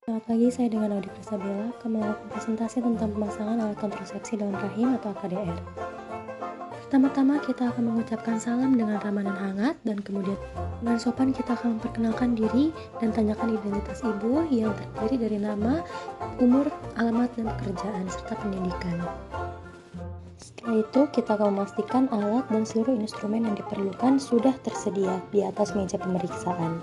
Selamat pagi, saya dengan Audi Prisabella akan melakukan presentasi tentang pemasangan alat kontrasepsi dalam rahim atau AKDR. Pertama-tama kita akan mengucapkan salam dengan ramah dan hangat, dan kemudian dengan sopan kita akan memperkenalkan diri dan tanyakan identitas ibu yang terdiri dari nama, umur, alamat, dan pekerjaan, serta pendidikan. Setelah itu kita akan memastikan alat dan seluruh instrumen yang diperlukan sudah tersedia di atas meja pemeriksaan.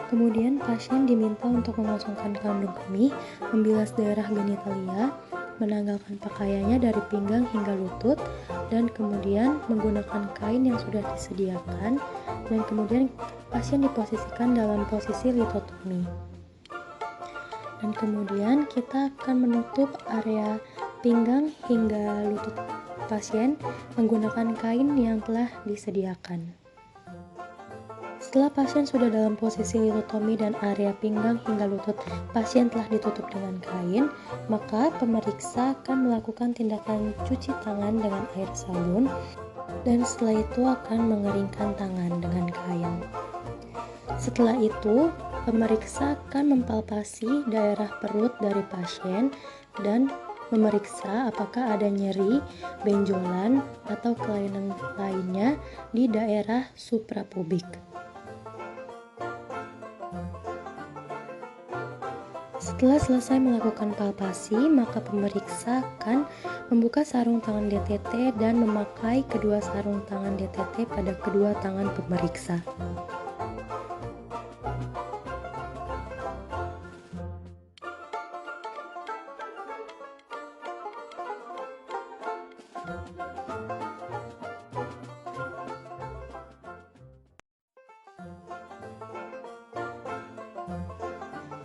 Kemudian pasien diminta untuk mengosongkan kandung kemih, membilas daerah genitalia, menanggalkan pakaiannya dari pinggang hingga lutut, dan kemudian menggunakan kain yang sudah disediakan, dan kemudian pasien diposisikan dalam posisi litotomi. Dan kemudian kita akan menutup area pinggang hingga lutut pasien menggunakan kain yang telah disediakan. Setelah pasien sudah dalam posisi litotomi dan area pinggang hingga lutut pasien telah ditutup dengan kain, maka pemeriksa akan melakukan tindakan cuci tangan dengan air sabun, dan setelah itu akan mengeringkan tangan dengan kain. Setelah itu, pemeriksa akan mempalpasi daerah perut dari pasien dan memeriksa apakah ada nyeri, benjolan, atau kelainan lainnya di daerah suprapubik. Setelah selesai melakukan palpasi, maka pemeriksa akan membuka sarung tangan DTT dan memakai kedua sarung tangan DTT pada kedua tangan pemeriksa.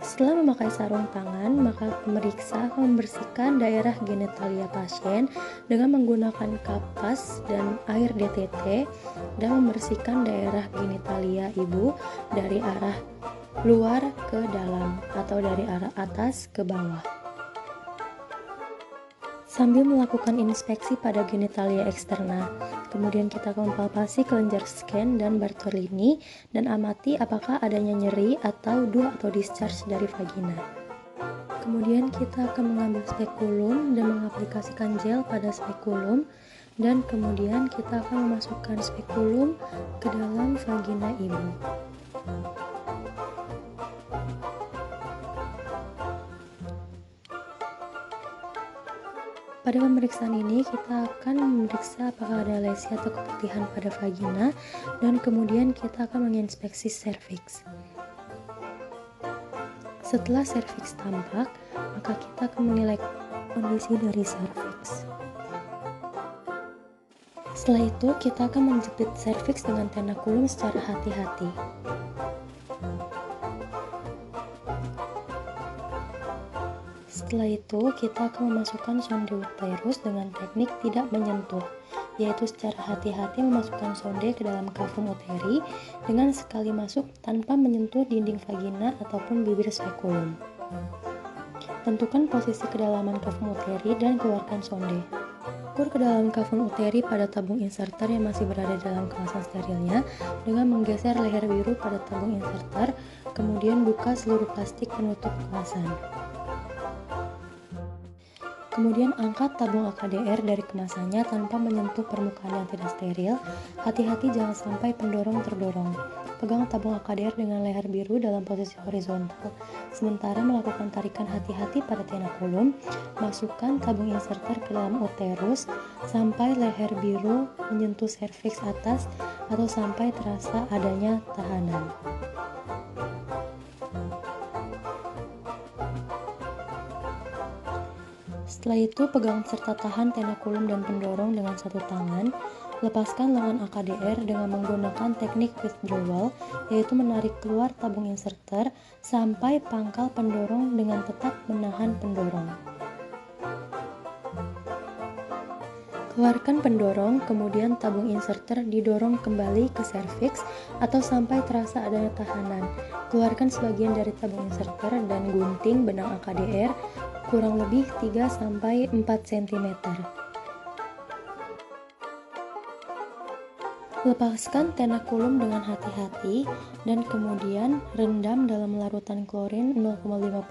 Setelah memakai sarung tangan, maka pemeriksa akan membersihkan daerah genitalia pasien dengan menggunakan kapas dan air DTT dan membersihkan daerah genitalia ibu dari arah luar ke dalam atau dari arah atas ke bawah. Sambil melakukan inspeksi pada genitalia eksterna, kemudian kita akan mempalpasi kelenjar scan dan Bartolini dan amati apakah adanya nyeri atau dua atau discharge dari vagina. Kemudian kita akan mengambil spekulum dan mengaplikasikan gel pada spekulum, dan kemudian kita akan memasukkan spekulum ke dalam vagina ibu. Pada pemeriksaan ini kita akan memeriksa apakah ada lesi atau keputihan pada vagina, dan kemudian kita akan menginspeksi serviks. Setelah serviks tampak, maka kita akan menilai kondisi dari serviks. Setelah itu kita akan menjepit serviks dengan tenakulum secara hati-hati. Setelah itu, kita akan memasukkan sonde uterus dengan teknik tidak menyentuh, yaitu secara hati-hati memasukkan sonde ke dalam kavum uteri dengan sekali masuk tanpa menyentuh dinding vagina ataupun bibir spekulum. Tentukan posisi kedalaman kavum uteri dan keluarkan sonde. Ukur ke dalam kavum uteri pada tabung inserter yang masih berada dalam kemasan sterilnya dengan menggeser leher biru pada tabung inserter, kemudian buka seluruh plastik penutup kemasan. Kemudian angkat tabung AKDR dari kemasannya tanpa menyentuh permukaan yang tidak steril. Hati-hati jangan sampai pendorong terdorong. Pegang tabung AKDR dengan leher biru dalam posisi horizontal. Sementara melakukan tarikan hati-hati pada tenakulum, masukkan tabung inserter ke dalam uterus sampai leher biru menyentuh serviks atas atau sampai terasa adanya tahanan. Setelah itu, pegang serta tahan tenakulum dan pendorong dengan satu tangan. Lepaskan lengan AKDR dengan menggunakan teknik withdrawal, yaitu menarik keluar tabung inserter sampai pangkal pendorong dengan tetap menahan pendorong. Keluarkan pendorong, kemudian tabung inserter didorong kembali ke serviks atau sampai terasa adanya tahanan. Keluarkan sebagian dari tabung inserter dan gunting benang AKDR kurang lebih 3-4 cm. Lepaskan tenakulum dengan hati-hati dan kemudian rendam dalam larutan klorin 0,5%.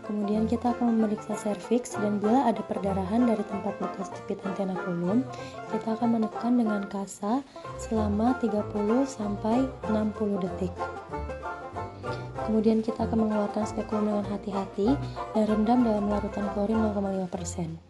Kemudian kita akan memeriksa serviks, dan bila ada perdarahan dari tempat bekas jepitan tenakulum, kita akan menekan dengan kasa selama 30-60 detik. Kemudian kita akan mengeluarkan spekulum dengan hati-hati dan rendam dalam larutan klorin 0,5%.